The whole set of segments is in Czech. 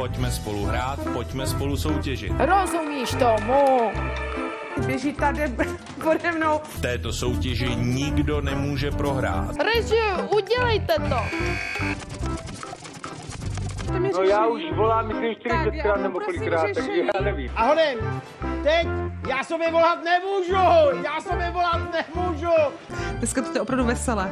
Pojďme spolu hrát, pojďme spolu soutěžit. Rozumíš tomu? Běží tady pode mnou. V této soutěži nikdo nemůže prohrát. Režiu, udělejte to! No já už volám, myslím, 40krát nebo kolikrát, takže já nevím. A honem, teď já sobě volat nemůžu! Dneska to je opravdu veselé.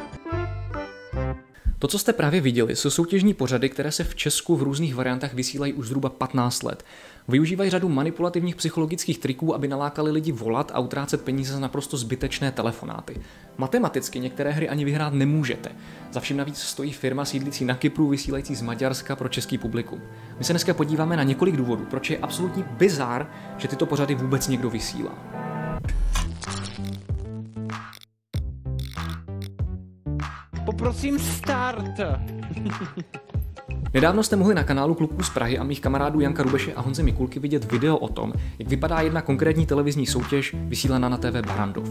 To, co jste právě viděli, jsou soutěžní pořady, které se v Česku v různých variantách vysílají už zhruba 15 let. Využívají řadu manipulativních psychologických triků, aby nalákali lidi volat a utrácet peníze za naprosto zbytečné telefonáty. Matematicky některé hry ani vyhrát nemůžete. Za vším navíc stojí firma sídlící na Kypru, vysílající z Maďarska pro český publikum. My se dneska podíváme na několik důvodů, proč je absolutní bizár, že tyto pořady vůbec někdo vysílá. Poprosím start. Nedávno jste mohli na kanálu Kluků z Prahy a mých kamarádů Janka Rubeše a Honze Mikulky vidět video o tom, jak vypadá jedna konkrétní televizní soutěž vysílaná na TV Barrandov.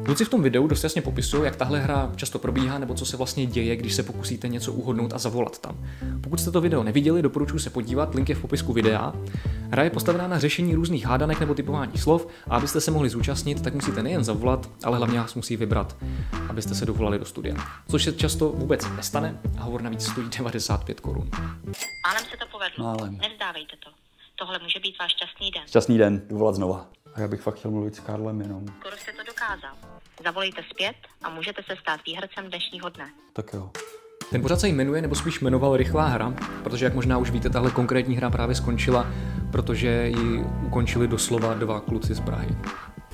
Kluci v tom videu dost jasně popisují, jak tahle hra často probíhá nebo co se vlastně děje, když se pokusíte něco uhodnout a zavolat tam. Pokud jste to video neviděli, doporučuji se podívat, link je v popisku videa. Hra je postavená na řešení různých hádanek nebo typování slov a abyste se mohli zúčastnit, tak musíte nejen zavolat, ale hlavně vás musí vybrat, abyste se dovolali do studia. Což se často vůbec nestane a hovor navíc stojí 95 korun. Málem se to povedlo. Málem. Nevzdávejte to. Tohle může být váš šťastný den. Šťastný den, jdu volat znova. A já bych fakt chtěl mluvit s Karlem jenom. Skoro jste to dokázal. Zavolejte zpět a můžete se stát výhercem dnešního dne. Tak jo. Ten pořad se jmenuje, nebo spíš jmenoval Rychlá hra, protože jak možná už víte, tahle konkrétní hra právě skončila, protože ji ukončili doslova 2 kluci z Prahy.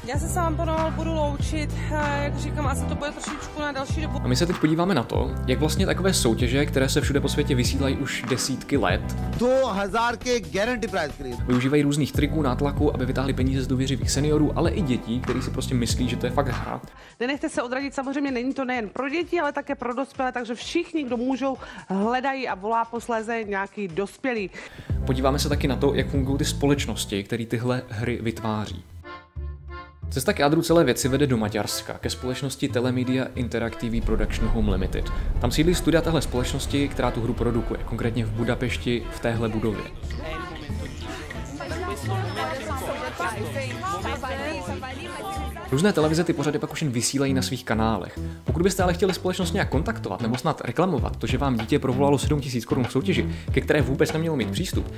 Já se sám pomalu budu loučit, jak říkám, asi to bude trošičku na další dobu. A my se teď podíváme na to, jak vlastně takové soutěže, které se všude po světě vysílají už desítky let, 2000 के guarantee price के लिए využívají různých triků, nátlaku, aby vytáhli peníze z důvěřivých seniorů, ale i dětí, kteří si prostě myslí, že to je fakt hra. Nenechte se odradit, samozřejmě není to nejen pro děti, ale také pro dospělé, takže všichni, kdo můžou, hledají a volá posléze nějaký dospělý. Podíváme se taky na to, jak fungují ty společnosti, které tyhle hry vytváří. Cesta k jádru celé věci vede do Maďarska, ke společnosti Telemedia Interactive Production Home Limited. Tam sídlí studia téhle společnosti, která tu hru produkuje, konkrétně v Budapešti v téhle budově. Různé televize ty pořady pak už jen vysílají na svých kanálech. Pokud byste ale chtěli společnost nějak kontaktovat nebo snad reklamovat to, že vám dítě provolalo 7000 korun v soutěži, ke které vůbec nemělo mít přístup,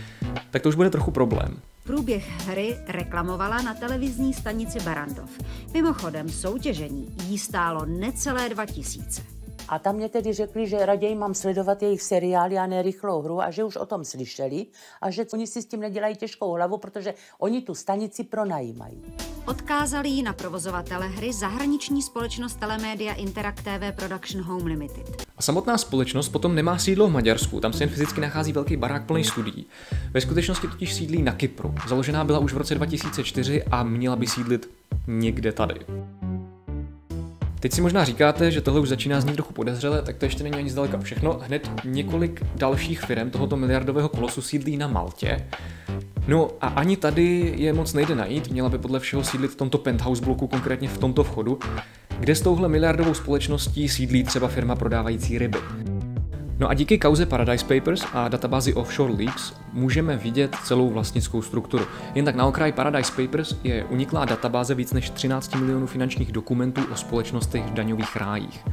tak to už bude trochu problém. Průběh hry reklamovala na televizní stanici Barrandov. Mimochodem soutěžení jí stálo necelé 2000. A tam mě tedy řekli, že raději mám sledovat jejich seriály a ne Rychlou hru a že už o tom slyšeli a že oni si s tím nedělají těžkou hlavu, protože oni tu stanici pronajímají. Odkázali ji na provozovatele hry zahraniční společnost Telemedia Interactive Production Home Limited. A samotná společnost potom nemá sídlo v Maďarsku, tam se jen fyzicky nachází velký barák plný studií. Ve skutečnosti totiž sídlí na Kypru. Založená byla už v roce 2004 a měla by sídlit někde tady. Teď si možná říkáte, že tohle už začíná znít trochu podezřele, tak to ještě není ani zdaleka všechno. Hned několik dalších firm tohoto miliardového kolosu sídlí na Maltě. No a ani tady je moc nejde najít, měla by podle všeho sídlit v tomto penthouse bloku, konkrétně v tomto vchodu, kde s touhle miliardovou společností sídlí třeba firma prodávající ryby. No a díky kauze Paradise Papers a databázi Offshore Leaks můžeme vidět celou vlastnickou strukturu. Jen tak na okraj Paradise Papers je uniklá databáze víc než 13 milionů finančních dokumentů o společnostech v daňových rájích.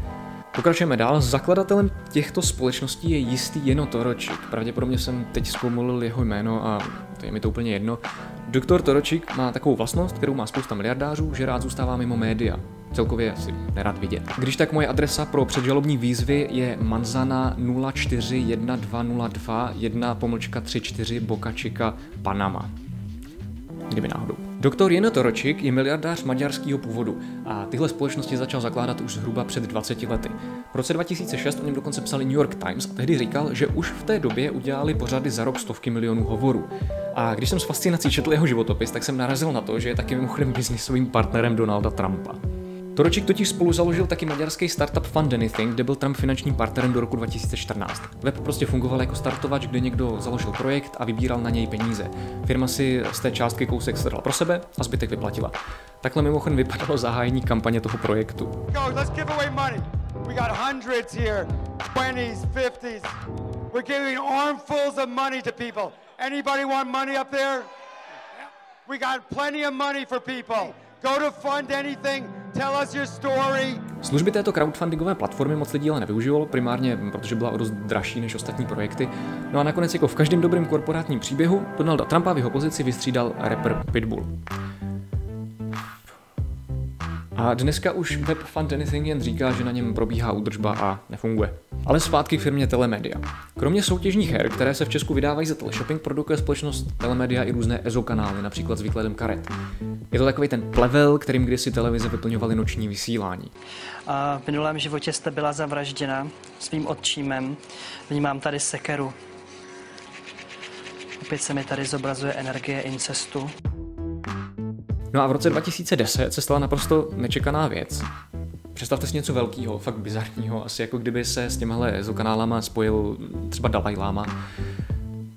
Pokračujeme dál. Zakladatelem těchto společností je jistý Jeno Toročik. Pravděpodobně jsem teď zkomolil jeho jméno a to je mi to úplně jedno. Doktor Toročik má takovou vlastnost, kterou má spousta miliardářů, že rád zůstává mimo média. Celkově si nerad vidět. Když tak moje adresa pro předžalobní výzvy je Manzana 041202 1-34 Boca Chica, Panama. Kdyby náhodou. Doktor Jeno Toročik je miliardář maďarského původu a tyhle společnosti začal zakládat už zhruba před 20 lety. V roce 2006 o něm dokonce psali New York Times a tehdy říkal, že už v té době udělali pořady za rok stovky milionů hovorů. A když jsem s fascinací četl jeho životopis, tak jsem narazil na to, že je taky mimochodem biznisovým partnerem Donalda Trumpa. Toročik totiž spolu založil taky maďarský startup Fund Anything, kde byl Trump finančním partnerem do roku 2014. Web prostě fungoval jako startovač, kde někdo založil projekt a vybíral na něj peníze. Firma si z té částky kousek strhla pro sebe a zbytek vyplatila. Takhle mimochodem vypadalo zahájení kampaně toho projektu. Let's give away money. We got hundreds here, 20s, 50s. We're giving armfuls of money to people. Anybody want money up there? We got plenty of money for people. Go to fund anything, tell us your story. Služby této crowdfundingové platformy moc lidí ale nevyužívalo, primárně protože byla o dost dražší než ostatní projekty. No a nakonec jako v každém dobrém korporátním příběhu Donalda Trumpa v jeho pozici vystřídal rapper Pitbull. A dneska už web Fund Anything jen říká, že na něm probíhá údržba a nefunguje. Ale zpátky k firmě Telemedia. Kromě soutěžních her, které se v Česku vydávají za teleshopping, produkuje společnost Telemedia i různé EZO kanály, například s výkladem karet. Je to takový ten plevel, kterým kdysi televize vyplňovaly noční vysílání. A v minulém životě jste byla zavražděna svým otčímem. Vnímám tady sekeru. Opět se mi tady zobrazuje energie incestu. No a v roce 2010 se stala naprosto nečekaná věc. Představte si něco velkého, fakt bizarního, asi jako kdyby se s těmahle EZO-kanálama spojil třeba Dalaj Lama,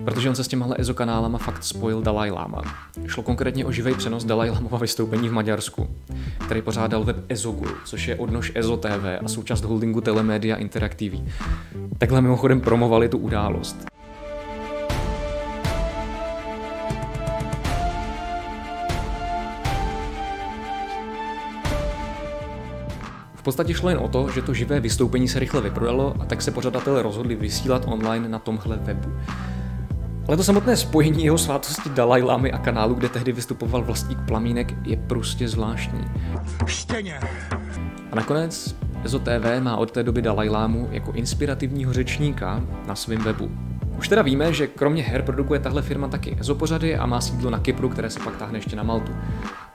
protože on se s těmahle EZO-kanálama fakt spojil Dalaj Lama. Šlo konkrétně o živý přenos Dalaj Lamova vystoupení v Maďarsku, který pořádal web EZOGuru, což je odnož EZO TV a součást holdingu Telemedia Interactive. Takhle mimochodem promovali tu událost. V podstatě šlo jen o to, že to živé vystoupení se rychle vyprodalo a tak se pořadatelé rozhodli vysílat online na tomhle webu. Ale to samotné spojení jeho svátosti Dalaj Lamy a kanálu, kde tehdy vystupoval vlastník Plamínek, je prostě zvláštní. Štěně. A nakonec EZO TV má od té doby Dalaj Lámu jako inspirativního řečníka na svém webu. Už teda víme, že kromě her produkuje tahle firma taky EZO pořady a má sídlo na Kypru, které se pak táhne ještě na Maltu.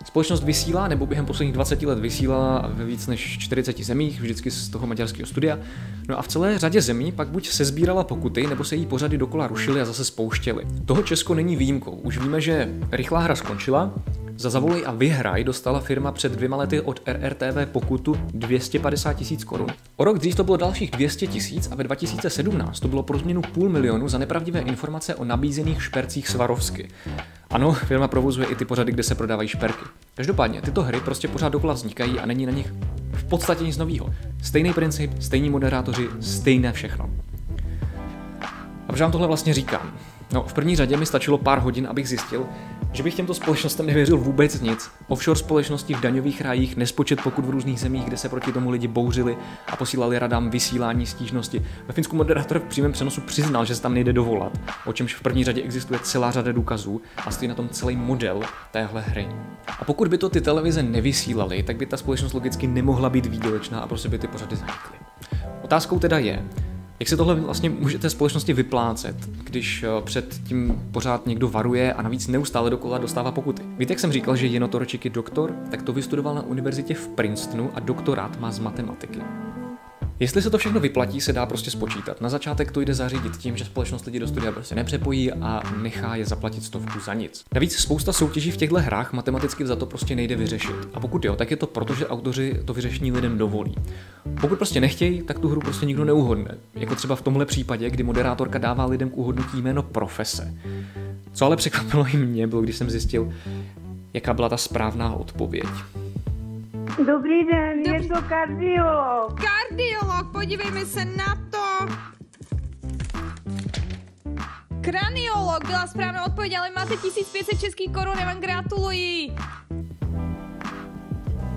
Společnost vysílá, nebo během posledních 20 let vysílala ve víc než 40 zemích, vždycky z toho maďarského studia. No a v celé řadě zemí pak buď sesbírala pokuty, nebo se jí pořady dokola rušily a zase spouštěly. Toho Česko není výjimkou. Už víme, že rychlá hra skončila. Za Zavolej a vyhraj dostala firma před 2 lety od RRTV pokutu 250 000 korun. O rok dřív to bylo dalších 200 000 a ve 2017 to bylo pro změnu 500 000 za nepravdivé informace o nabízených špercích Swarovski. Ano, firma provozuje i ty pořady, kde se prodávají šperky. Každopádně, tyto hry prostě pořád dokola vznikají a není na nich v podstatě nic novýho. Stejný princip, stejní moderátoři, stejné všechno. A proč vám tohle vlastně říkám? No, v první řadě mi stačilo pár hodin, abych zjistil, že bych těmto společnostem nevěřil vůbec nic. Offshore společnosti v daňových rájích, nespočet pokut v různých zemích, kde se proti tomu lidi bouřili a posílali radám vysílání stížnosti. Ve Finsku moderátor v přímém přenosu přiznal, že se tam nejde dovolat, o čemž v první řadě existuje celá řada důkazů a stojí na tom celý model téhle hry. A pokud by to ty televize nevysílaly, tak by ta společnost logicky nemohla být výdělečná a prostě by ty pořady zanikly. Otázkou teda je, jak se tohle vlastně může té společnosti vyplácet, když před tím pořád někdo varuje a navíc neustále dokola dostává pokuty? Víte, jak jsem říkal, že Jeno Torečik je doktor, tak to vystudoval na univerzitě v Princetonu a doktorát má z matematiky. Jestli se to všechno vyplatí, se dá prostě spočítat. Na začátek to jde zařídit tím, že společnost lidi do studia prostě nepřepojí a nechá je zaplatit 100 za nic. Navíc spousta soutěží v těchto hrách matematicky za to prostě nejde vyřešit. A pokud jo, tak je to proto, že autoři to vyřešení lidem dovolí. Pokud prostě nechtějí, tak tu hru prostě nikdo neuhodne. Jako třeba v tomhle případě, kdy moderátorka dává lidem k uhodnutí jméno profese. Co ale překvapilo i mě, bylo, když jsem zjistil, jaká byla ta správná odpověď. Dobrý den, je to kardiolog. Kardiolog, podívejme se na to. Kraniolog byla správná odpověď, ale máte 1500 českých korun, já vám gratuluji.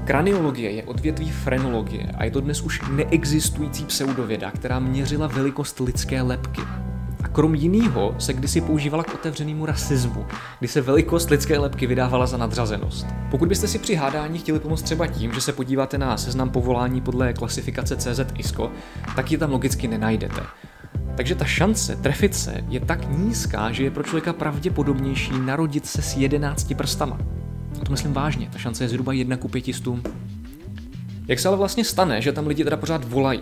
Kraniologie je odvětví frenologie a je to dnes už neexistující pseudověda, která měřila velikost lidské lebky. A krom jiného se kdysi používala k otevřenému rasismu, kdy se velikost lidské lebky vydávala za nadřazenost. Pokud byste si při hádání chtěli pomoct třeba tím, že se podíváte na seznam povolání podle klasifikace CZ ISCO, tak ji tam logicky nenajdete. Takže ta šance trefit se je tak nízká, že je pro člověka pravděpodobnější narodit se s 11 prstama. A to myslím vážně, ta šance je zhruba 1 ku 500. Jak se ale vlastně stane, že tam lidi teda pořád volají?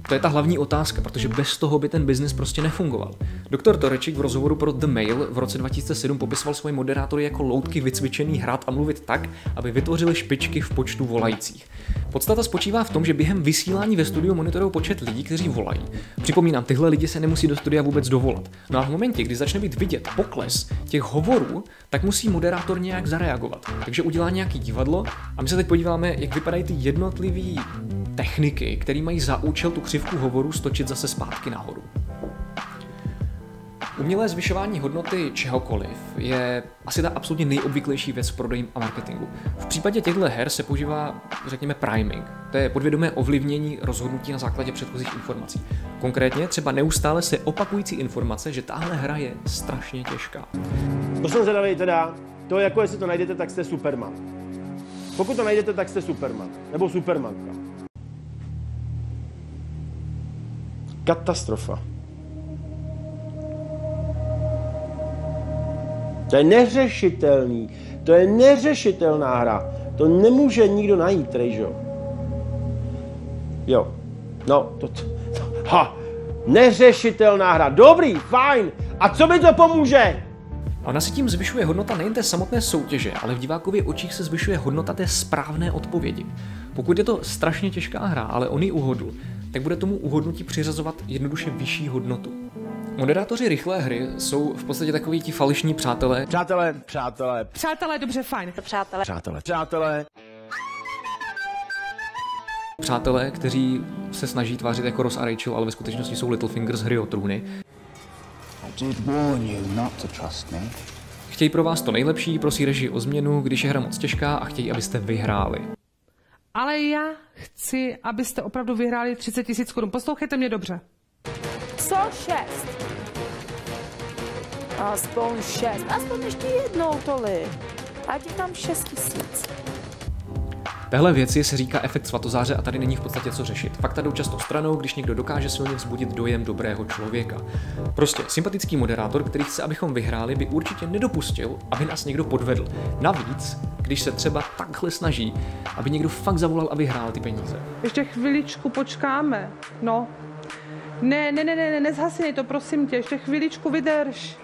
To je ta hlavní otázka, protože bez toho by ten biznis prostě nefungoval. Doktor Torečik v rozhovoru pro The Mail v roce 2007 popisoval svoje moderátory jako loutky vycvičený hrát a mluvit tak, aby vytvořili špičky v počtu volajících. Podstata spočívá v tom, že během vysílání ve studiu monitorují počet lidí, kteří volají. Připomínám, tyhle lidi se nemusí do studia vůbec dovolat. No a v momentě, kdy začne být vidět pokles těch hovorů, tak musí moderátor nějak zareagovat. Takže udělá nějaký divadlo a my se teď podíváme, jak vypadají ty jednotlivý techniky, které mají za účel tu křivku hovoru stočit zase zpátky nahoru. Umělé zvyšování hodnoty čehokoliv je asi ta absolutně nejobvyklejší věc v prodeji a marketingu. V případě těchto her se používá, řekněme, priming. To je podvědomé ovlivnění rozhodnutí na základě předchozích informací. Konkrétně třeba neustále se opakující informace, že tahle hra je strašně těžká. To jsem zvědavý teda, to jako jestli to najdete, tak jste Superman. Pokud to najdete, tak jste Superman. Nebo Supermanka. Katastrofa. To je neřešitelný. To je neřešitelná hra. To nemůže nikdo najít, Rejžo. Jo. No, neřešitelná hra. Dobrý, fajn. A co mi to pomůže? A ona se tím zvyšuje hodnota nejen té samotné soutěže, ale v divákově očích se zvyšuje hodnota té správné odpovědi. Pokud je to strašně těžká hra, ale on ji uhodl, tak bude tomu uhodnutí přiřazovat jednoduše vyšší hodnotu. Moderátoři rychlé hry jsou v podstatě takoví ti falešní přátelé. Přátelé, dobře, fajn. Přátelé, kteří se snaží tvářit jako Ross a Rachel, ale ve skutečnosti jsou Littlefinger z Hry o trůny. Chtějí pro vás to nejlepší, prosí režii o změnu, když je hra moc těžká a chtějí, abyste vyhráli. Ale já chci, abyste opravdu vyhráli 30 000 korun. Poslouchejte mě dobře. Co 6? Aspoň 6. Aspoň ještě jednou tolik. Ať je tam 6 000. Téhle věci se říká efekt svatozáře a tady není v podstatě co řešit. Fakta jdou často stranou, když někdo dokáže silně vzbudit dojem dobrého člověka. Prostě sympatický moderátor, který chce, abychom vyhráli, by určitě nedopustil, aby nás někdo podvedl. Navíc, když se třeba takhle snaží, aby někdo fakt zavolal a vyhrál ty peníze. Ještě chviličku počkáme. No. Ne, nezhasnej to, prosím tě, ještě chviličku vydrž.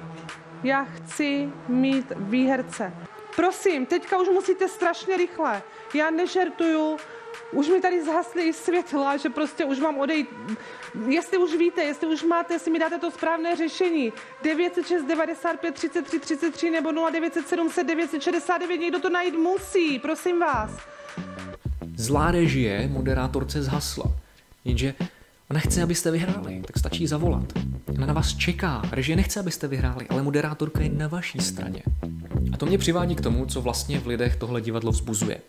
Já chci mít výherce. Prosím, teďka už musíte strašně rychle. Já nežertuju, už mi tady zhasly světla, že prostě už mám odejít. Jestli už víte, jestli už máte, jestli mi dáte to správné řešení. 906 95 33 33 nebo 0907 969, někdo to najít musí, prosím vás. Zlá režie moderátorce zhasla, jenže ona chce, abyste vyhráli, tak stačí zavolat. Ona na vás čeká, režie nechce, abyste vyhráli, ale moderátorka je na vaší straně. A to mě přivádí k tomu, co vlastně v lidech tohle divadlo vzbuzuje.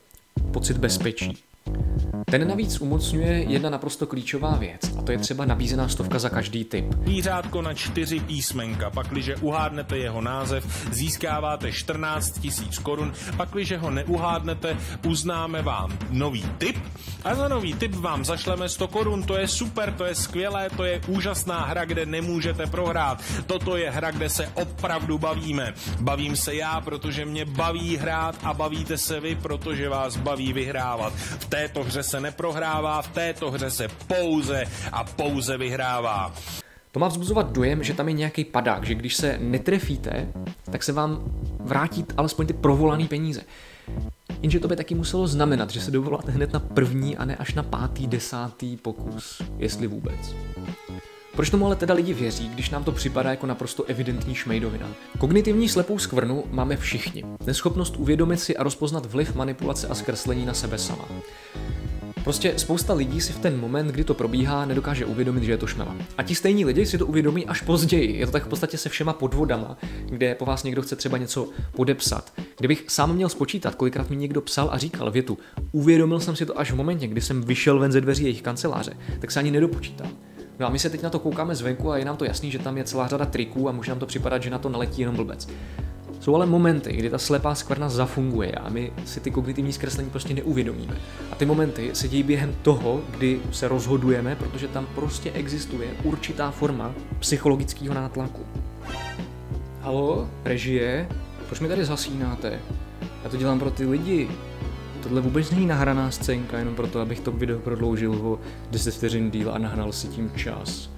Pocit bezpečí. Ten navíc umocňuje jedna naprosto klíčová věc, a to je třeba nabízená stovka za každý tip. Zvířátko na 4 písmenka, pakliže uhádnete jeho název, získáváte 14 000 korun, pakliže ho neuhádnete, uznáme vám nový tip a za nový tip vám zašleme 100 korun. To je super, to je skvělé, to je úžasná hra, kde nemůžete prohrát. Toto je hra, kde se opravdu bavíme. Bavím se já, protože mě baví hrát a bavíte se vy, protože vás baví vyhrávat. V této hře se neprohrává, v této hře se pouze a pouze vyhrává. To má vzbuzovat dojem, že tam je nějaký padák, že když se netrefíte, tak se vám vrátí alespoň ty provolaný peníze. Jenže to by taky muselo znamenat, že se dovoláte hned na první a ne až na 5., 10. pokus, jestli vůbec. Proč tomu ale teda lidi věří, když nám to připadá jako naprosto evidentní šmejdovina? Kognitivní slepou skvrnu máme všichni. Neschopnost uvědomit si a rozpoznat vliv manipulace a zkreslení na sebe sama. Prostě spousta lidí si v ten moment, kdy to probíhá, nedokáže uvědomit, že je to šmela. A ti stejní lidi si to uvědomí až později. Je to tak v podstatě se všema podvodama, kde po vás někdo chce třeba něco podepsat. Kdybych sám měl spočítat, kolikrát mi někdo psal a říkal větu, uvědomil jsem si to až v momentě, kdy jsem vyšel ven ze dveří jejich kanceláře, tak se ani nedopočítám. No a my se teď na to koukáme zvenku a je nám to jasný, že tam je celá řada triků a může nám to připadat, že na to naletí jenom blbec. Jsou ale momenty, kdy ta slepá skvrna zafunguje a my si ty kognitivní zkreslení prostě neuvědomíme. A ty momenty se dějí během toho, kdy se rozhodujeme, protože tam prostě existuje určitá forma psychologického nátlaku. Halo, režie? Proč mi tady zhasínáte? Já to dělám pro ty lidi. Tohle vůbec není nahraná scénka, jenom proto, abych to video prodloužil o 10 vteřin díl a nahnal si tím čas.